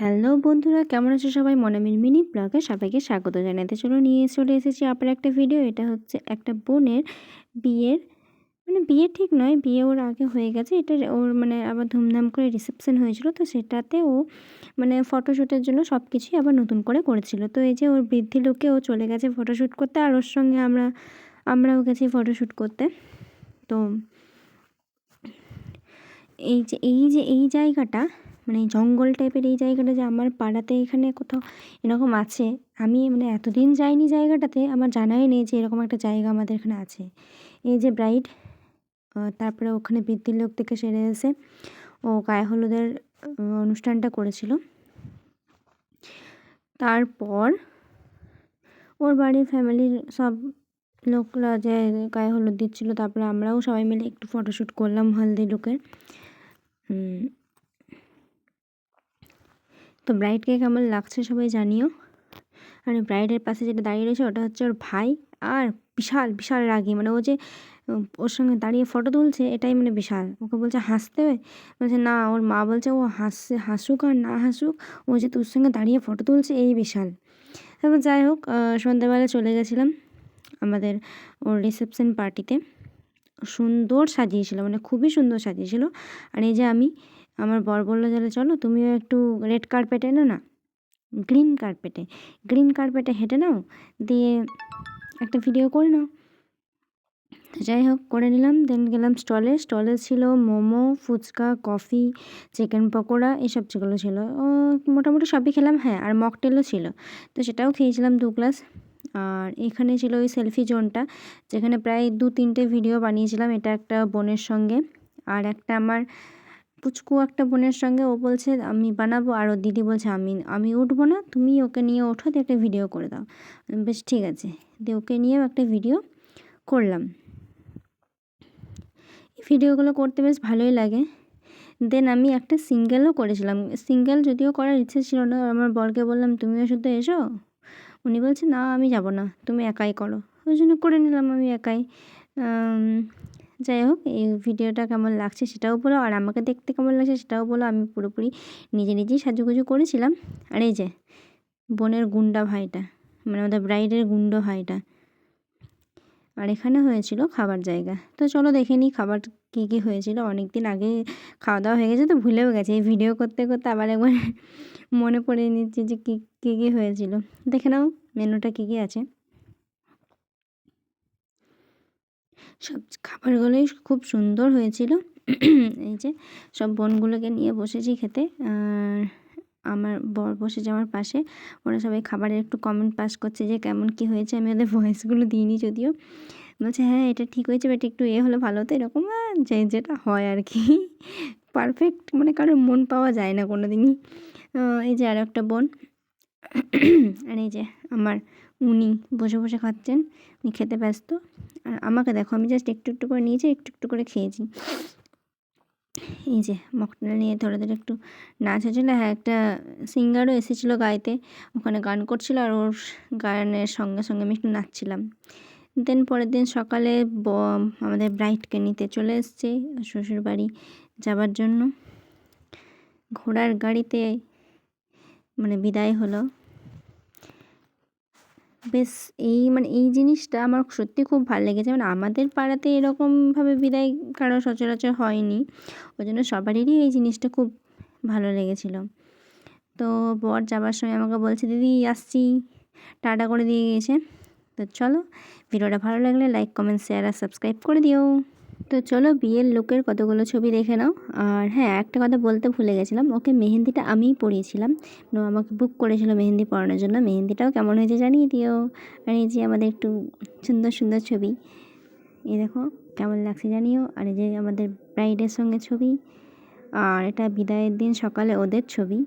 Hello বন্ধুরা, কেমন আছো সবাই? মনামির মিনি ব্লগে সবাইকে স্বাগত জানাতে নিয়ে চলে এসেছি আবার একটা ভিডিও। এটা হচ্ছে একটা বোনের বিয়ের, মানে বিয়ে ঠিক নয়, বিয়ে ওর আগে হয়ে গেছে। এটা ওর মানে আবার ধুমধাম করে রিসেপশন হয়েছিল, তো সেটাতে ও মানে ফটোশ্যুটের জন্য সব কিছুই আবার নতুন করে করেছিল। তো এই যে ওর বৃদ্ধি লোকে ও চলে গেছে ফটোশ্যুট করতে, আর ওর সঙ্গে আমরাও গেছি ফটোশ্যুট করতে। তো এই জায়গাটা মানে জঙ্গল টাইপের এই জায়গাটা, যে আমার পাড়াতে এখানে কোথাও এরকম আছে, আমি মানে এতদিন যাইনি জায়গাটাতে, আমার জানাই নেই যে এরকম একটা জায়গা আমাদের এখানে আছে। এই যে ব্রাইড, তারপরে ওখানে বৃদ্ধির লোক থেকে সেরে এসে ও গায়ে হলুদের অনুষ্ঠানটা করেছিল। তারপর ওর বাড়ির ফ্যামিলির সব লোকরা যে গায়ে হলুদ দিচ্ছিলো, তারপরে আমরাও সবাই মিলে একটু ফটোশ্যুট করলাম হলদি লুকের। তো ব্রাইডকে কেমন লাগছে সবাই জানিও। আর ব্রাইডের পাশে যেটা দাঁড়িয়ে রয়েছে ওটা হচ্ছে ওর ভাই, আর বিশাল বিশাল রাগী, মানে ও যে ওর সঙ্গে দাঁড়িয়ে ফটো তুলছে এটাই মানে বিশাল। ওকে বলছে হাসতে, বলছে না, ওর মা বলছে ও হাসুক আর না হাসুক, ও যে তোর সঙ্গে দাঁড়িয়ে ফটো তুলছে এই বিশাল। তারপর যাই হোক, সন্ধ্যাবেলা চলে গেছিলাম আমাদের ওর রিসেপশন পার্টিতে। সুন্দর সাজিয়েছিল, মানে খুবই সুন্দর সাজিয়েছিল। আর এই যে আমার বর বললো যে চলো তুমিও একটু রেড কার্পেটে না গ্রিন কার্পেটে হেঁটে নাও, দিয়ে একটা ভিডিও করে নাও। তো যাই হোক, করে নিলাম। দেন গেলাম স্টলে ছিল মোমো, ফুচকা, কফি, চিকেন পকোড়া, এসব যেগুলো ছিল ও মোটামুটি সবই খেলাম। হ্যাঁ, আর মকটেলও ছিল, তো সেটাও খেয়েছিলাম 2 গ্লাস। আর এখানে ছিল ওই সেলফি জোনটা, যেখানে প্রায় 2-3টে ভিডিও বানিয়েছিলাম। এটা একটা বোনের সঙ্গে, আর একটা আমার পুচকু একটা বোনের সঙ্গে। ও বলছে আমি বানাবো, আর ওর দিদি বলছে আমি উঠবো না, তুমি ওকে নিয়ে ওঠো, দিয়ে একটা ভিডিও করে দাও। বেশ ঠিক আছে, দিয়ে ওকে নিয়েও একটা ভিডিও করলাম। ভিডিওগুলো করতে বেশ ভালোই লাগে। দেন আমি একটা সিঙ্গেলও করেছিলাম। সিঙ্গেল যদিও করার ইচ্ছে ছিল না, আমার বরকে বললাম তুমিও শুধু এসো। উনি বলছে না আমি যাব না, তুমি একাই করো। ওই জন্য করে নিলাম আমি একাই। যাই হোক, এই ভিডিওটা কেমন লাগছে সেটাও বলো, আর আমাকে দেখতে কেমন লাগছে সেটাও বলো। আমি পুরোপুরি নিজেই সাজুগুজু করেছিলাম। আর এই যে বোনের গুন্ডা ভাইটা, মানে আমাদের ব্রাইডের গুন্ডা ভাইটা। আর এখানে হয়েছিল খাবার জায়গা। তো চলো দেখে নিই খাবার কী কী হয়েছিল। অনেক দিন আগে খাওয়া দাওয়া হয়ে গেছে, তো ভুলেও গেছে। এই ভিডিও করতে করতে আবার একবার মনে পড়ে নিচ্ছি যে কী কী হয়েছিল। দেখে নাও মেনুটা কী কী আছে। সব খাবারগুলোই খুব সুন্দর হয়েছিল। এই যে সব বোনগুলোকে নিয়ে বসেছি খেতে, আর আমার বর বসেছে আমার পাশে। ওরা সবাই খাবারের একটু কমেন্ট পাস করছে যে কেমন কী হয়েছে। আমি ওদের ভয়েসগুলো দিইনি যদিও। বলছে হ্যাঁ এটা ঠিক হয়েছে, বাট একটু হলে ভালো হতো, এরকম যেটা হয় আর কি। পারফেক্ট মানে কারোর মন পাওয়া যায় না কোনো দিনই। এই যে আর একটা বোন, আর এই যে উনি বসে বসে খাচ্ছেন, উনি খেতে ব্যস্ত। আর আমাকে দেখো, আমি জাস্ট একটু একটু করে নিয়েছি, একটু একটু করে খেয়েছি। এই যে মকটেল নিয়ে ধরে ধরে একটু নাচ হচ্ছিলো। হ্যাঁ, একটা সিঙ্গারও এসেছিলো গাইতে, ওখানে গান করছিল, আর ওর গানের সঙ্গে সঙ্গে আমি একটু নাচছিলাম। দেন পরের দিন সকালে আমাদের ব্রাইডকে নিতে চলে এসছে শ্বশুরবাড়ি যাবার জন্য। ঘোড়ার গাড়িতে মানে বিদায় হলো। বেশ এই জিনিসটা আমার সত্যি খুব ভালো লেগেছে। মানে আমাদের পাড়াতে এরকমভাবে বিদায় কারো সচরাচর হয়নি, ওই জন্য সবারই এই জিনিসটা খুব ভালো লেগেছিলো। তো বর যাবার সময় আমাকে বলছে দিদি আসছি, টাটা করে দিয়ে গিয়েছে। তো চলো, ভিডিওটা ভালো লাগলে লাইক, কমেন্ট, শেয়ার আর সাবস্ক্রাইব করে দিও। তো চলো বিয়ের লোকের কতগুলো ছবি দেখে নাও। আর হ্যাঁ, একটা কথা বলতে ভুলে গেছিলাম, ওকে মেহেন্দিটা আমিই পরিয়েছিলাম। ও আমাকে বুক করেছিল মেহেন্দি পরানোর জন্য। মেহেন্দিটাও কেমন হয়েছে জানিয়ে দিও। আর এই যে আমাদের একটু সুন্দর সুন্দর ছবি, এই দেখো কেমন লাগছে জানিও। আর এই যে আমাদের ব্রাইডের সঙ্গে ছবি, আর এটা বিদায়ের দিন সকালে ওদের ছবি।